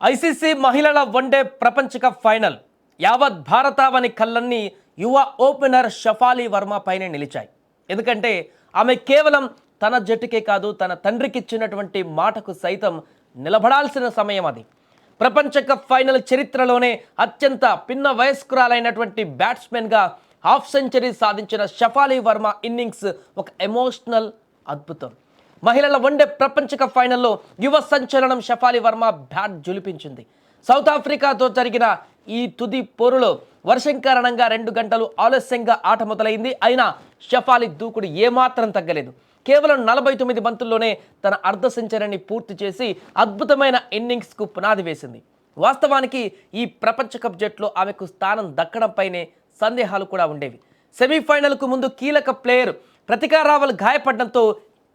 ICC మహిళల one day ప్రపంచ cup final యావత్ భారతావని కళ్ళన్నీ యువ ఓపెనర్ షఫాలి వర్మ పైనే నిలిచాయి. ఎందుకంటే ఆమె కేవలం తన జట్టుకే కాదు, తన తండ్రికి ఇచ్చినటువంటి మాటకు సైతం నిలబడాల్సిన సమయం అది. ప్రపంచ కప్ ఫైనల్ చరిత్రలోనే అత్యంత పిన్న వయస్కురాలైనటువంటి బ్యాట్స్మెన్గా హాఫ్ సెంచరీ సాధించిన షఫాలి వర్మ ఇన్నింగ్స్ ఒక ఎమోషనల్ అద్భుతం. మహిళల వన్డే ప్రపంచ కప్ ఫైనల్లో యువ సంచలనం షఫాలి వర్మ బ్యాట్ జులిపించింది. సౌత్ ఆఫ్రికాతో జరిగిన ఈ తుది పోరులో వర్షం కారణంగా 2 గంటలు ఆలస్యంగా ఆట మొదలైంది. అయినా షఫాలి దూకుడు ఏమాత్రం తగ్గలేదు. కేవలం 49 బంతుల్లోనే తన అర్ధ సెంచరీని పూర్తి చేసి అద్భుతమైన ఇన్నింగ్స్కు పునాది వేసింది. వాస్తవానికి ఈ ప్రపంచ కప్ జట్లో ఆమెకు స్థానం దక్కడంపైనే సందేహాలు కూడా ఉండేవి. సెమీఫైనల్కు ముందు కీలక ప్లేయర్ ప్రతికా రావల్ గాయపడడంతో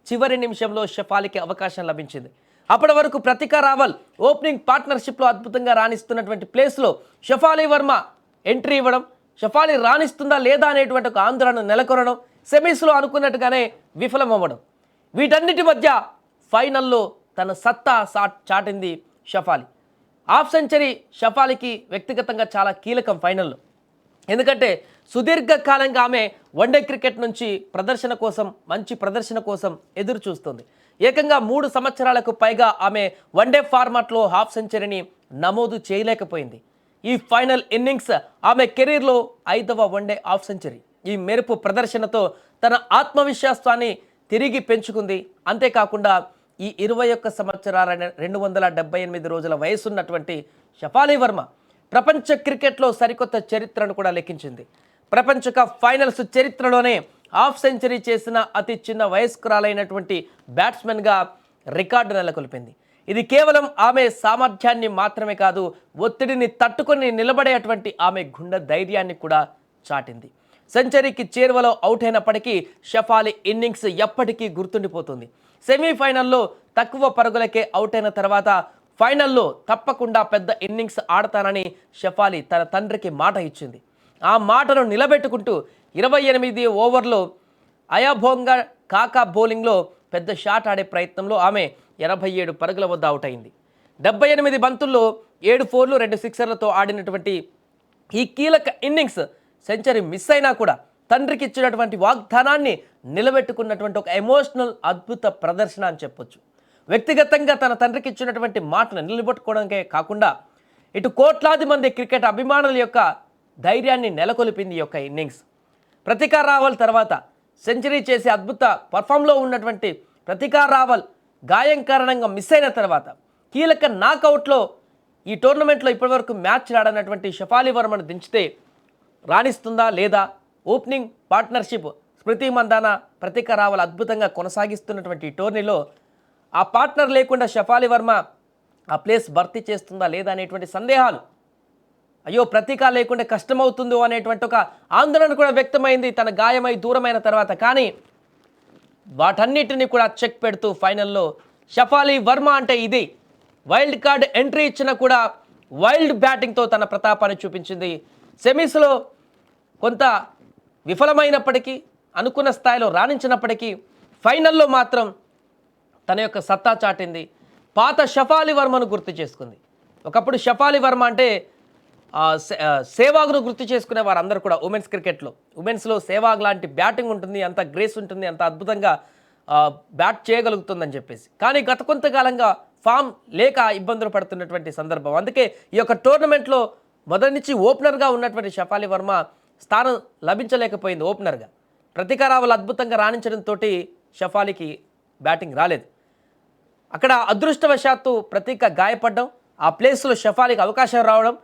చివరి నిమిషంలో షఫాలికి అవకాశం లభించింది. అప్పటి వరకు ప్రతికా రావల్ ఓపెనింగ్ పార్ట్నర్షిప్లో అద్భుతంగా రాణిస్తున్నటువంటి ప్లేస్లో షఫాలి వర్మ ఎంట్రీ ఇవ్వడం, షఫాలి రాణిస్తుందా లేదా అనేటువంటి ఒక ఆందోళన నెలకొనడం, సెమీస్లో అనుకున్నట్టుగానే విఫలమవ్వడం, వీటన్నిటి మధ్య ఫైనల్లో తన సత్తా చాటింది షఫాలి. హాఫ్ సెంచరీ షఫాలికి వ్యక్తిగతంగా చాలా కీలకం ఫైనల్లో. ఎందుకంటే సుదీర్ఘకాలంగా ఆమె వన్డే క్రికెట్ నుంచి మంచి ప్రదర్శన కోసం ఎదురు చూస్తుంది. ఏకంగా 3 సంవత్సరాలకు పైగా ఆమె వన్డే ఫార్మాట్లో హాఫ్ సెంచరీని నమోదు చేయలేకపోయింది. ఈ ఫైనల్ ఇన్నింగ్స్ ఆమె కెరీర్లో 5వ వన్డే హాఫ్ సెంచరీ. ఈ మెరుపు ప్రదర్శనతో తన ఆత్మవిశ్వాసాన్ని తిరిగి పెంచుకుంది. అంతేకాకుండా ఈ 21 సంవత్సరాల 278 రోజుల వయసున్నటువంటి షఫాలి వర్మ ప్రపంచ క్రికెట్లో సరికొత్త చరిత్రను కూడా లెక్కించింది. ప్రపంచ కప్ ఫైనల్స్ చరిత్రలోనే హాఫ్ సెంచరీ చేసిన అతి చిన్న వయస్కురాలైనటువంటి బ్యాట్స్మెన్గా రికార్డు నెలకొల్పింది. ఇది కేవలం ఆమె సామర్థ్యాన్ని మాత్రమే కాదు, ఒత్తిడిని తట్టుకొని నిలబడేటువంటి ఆమె గుండె ధైర్యాన్ని కూడా చాటింది. సెంచరీకి చేరువలో అవుట్ అయినప్పటికీ షఫాలి ఇన్నింగ్స్ ఎప్పటికీ గుర్తుండిపోతుంది. సెమీఫైనల్లో తక్కువ పరుగులకే అవుట్ అయిన తర్వాత ఫైనల్లో తప్పకుండా పెద్ద ఇన్నింగ్స్ ఆడతానని షఫాలి తన తండ్రికి మాట ఇచ్చింది. ఆ మాటను నిలబెట్టుకుంటూ 28 ఓవర్లో అయాభోంగా కాకా బౌలింగ్లో పెద్ద షాట్ ఆడే ప్రయత్నంలో ఆమె 87 పరుగుల వద్ద అవుట్ అయింది. 78 బంతుల్లో 7 ఫోర్లు 2 సిక్సర్లతో ఆడినటువంటి ఈ కీలక ఇన్నింగ్స్ సెంచరీ మిస్ అయినా కూడా తండ్రికి ఇచ్చినటువంటి వాగ్దానాన్ని నిలబెట్టుకున్నటువంటి ఒక ఎమోషనల్ అద్భుత ప్రదర్శన అని చెప్పొచ్చు. వ్యక్తిగతంగా తన తండ్రికి ఇచ్చినటువంటి మాటను నిలబెట్టుకోవడానికే కాకుండా ఇటు కోట్లాది మంది క్రికెట్ అభిమానుల యొక్క ధైర్యాన్ని నెలకొల్పింది ఈ యొక్క ఇన్నింగ్స్. ప్రతికా రావల్ తర్వాత సెంచరీ చేసి అద్భుత పర్ఫామ్లో ఉన్నటువంటి ప్రతికా రావల్ గాయం కారణంగా మిస్ అయిన తర్వాత కీలక నాకౌట్లో ఈ టోర్నమెంట్లో ఇప్పటివరకు మ్యాచ్ ఆడనటువంటి షఫాలి వర్మను దించితే రాణిస్తుందా లేదా? ఓపెనింగ్ పార్ట్నర్షిప్ స్మృతి మందాన ప్రతికా రావల్ అద్భుతంగా కొనసాగిస్తున్నటువంటి ఈ టోర్నీలో ఆ పార్ట్నర్ లేకుండా షఫాలి వర్మ ఆ ప్లేస్ భర్తీ చేస్తుందా లేదా అనేటువంటి సందేహాలు, అయ్యో ప్రతీక లేకుండా కష్టమవుతుందో అనేటువంటి ఒక ఆందోళన కూడా వ్యక్తమైంది తన గాయమై దూరమైన తర్వాత. కానీ వాటన్నిటిని కూడా చెక్ పెడుతూ ఫైనల్లో షఫాలి వర్మ అంటే ఇది వైల్డ్ కార్డ్ ఎంట్రీ ఇచ్చిన కూడా వైల్డ్ బ్యాటింగ్తో తన ప్రతాపాన్ని చూపించింది. సెమీస్లో కొంత విఫలమైనప్పటికీ, అనుకున్న స్థాయిలో రాణించినప్పటికీ ఫైనల్లో మాత్రం తన యొక్క సత్తా చాటింది. పాత షఫాలి వర్మను గుర్తు చేసుకుంది. ఒకప్పుడు షఫాలి వర్మ అంటే సేవాగ్ను గుర్తు చేసుకునే వారందరూ కూడా ఉమెన్స్ క్రికెట్లో, ఉమెన్స్లో సేవాగ్ లాంటి బ్యాటింగ్ ఉంటుంది, అంత గ్రేస్ ఉంటుంది, అంత అద్భుతంగా బ్యాట్ చేయగలుగుతుందని చెప్పేసి. కానీ గత కొంతకాలంగా ఫామ్ లేక ఇబ్బందులు పడుతున్నటువంటి సందర్భం. అందుకే ఈ యొక్క టోర్నమెంట్లో మొదటి నుంచి ఓపెనర్గా ఉన్నటువంటి షఫాలి వర్మ స్థానం లభించలేకపోయింది. ఓపెనర్గా ప్రతికా రావల్ అద్భుతంగా రాణించడంతో షఫాలికి బ్యాటింగ్ రాలేదు. అక్కడ అదృష్టవశాత్తు ప్రతీక గాయపడడం, ఆ ప్లేస్లో షఫాలికి అవకాశం రావడం,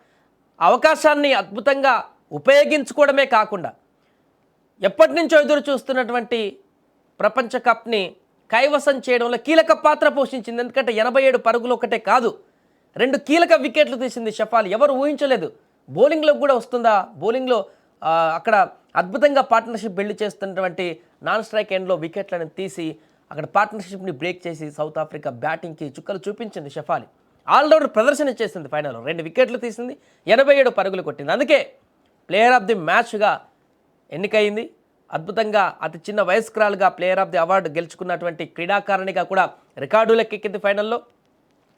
అవకాశాన్ని అద్భుతంగా ఉపయోగించుకోవడమే కాకుండా ఎప్పటి నుంచో ఎదురు చూస్తున్నటువంటి ప్రపంచ కప్ని కైవసం చేయడంలో కీలక పాత్ర పోషించింది. ఎందుకంటే 87 పరుగులు ఒకటే కాదు, 2 కీలక వికెట్లు తీసింది షఫాలి. ఎవరు ఊహించలేదు. బౌలింగ్లో కూడా వస్తుందా, బౌలింగ్లో అక్కడ అద్భుతంగా పార్ట్నర్షిప్ బిల్డ్ చేస్తున్నటువంటి నాన్ స్ట్రైక్ ఎండ్లో వికెట్లను తీసి అక్కడ పార్ట్నర్షిప్ని బ్రేక్ చేసి సౌత్ ఆఫ్రికా బ్యాటింగ్కి చుక్కలు చూపించింది షఫాలి. ఆల్రౌండర్ ప్రదర్శన చేసింది. ఫైనల్లో 2 వికెట్లు తీసింది, 87 పరుగులు కొట్టింది. అందుకే ప్లేయర్ ఆఫ్ ది మ్యాచ్గా ఎన్నికయింది. అద్భుతంగా అతి చిన్న వయస్కురాలుగా ప్లేయర్ ఆఫ్ ది అవార్డు గెలుచుకున్నటువంటి క్రీడాకారిణిగా కూడా రికార్డులకెక్కింది ఫైనల్లో.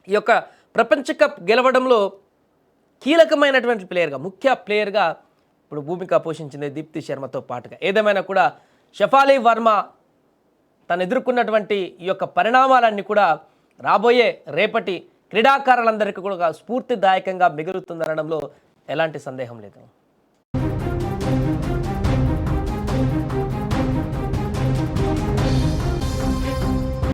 ఈ యొక్క ప్రపంచ కప్ గెలవడంలో కీలకమైనటువంటి ప్లేయర్గా, ముఖ్య ప్లేయర్గా ఇప్పుడు భూమిక పోషించింది దీప్తి శర్మతో పాటుగా. ఏదేమైనా కూడా షఫాలీ వర్మ తను ఎదుర్కొన్నటువంటి ఈ యొక్క పరిణామాలన్నీ కూడా రాబోయే రేపటి క్రీడాకారులందరికీ కూడా స్ఫూర్తిదాయకంగా మిగులుతుందనడంలో ఎలాంటి సందేహం లేదు.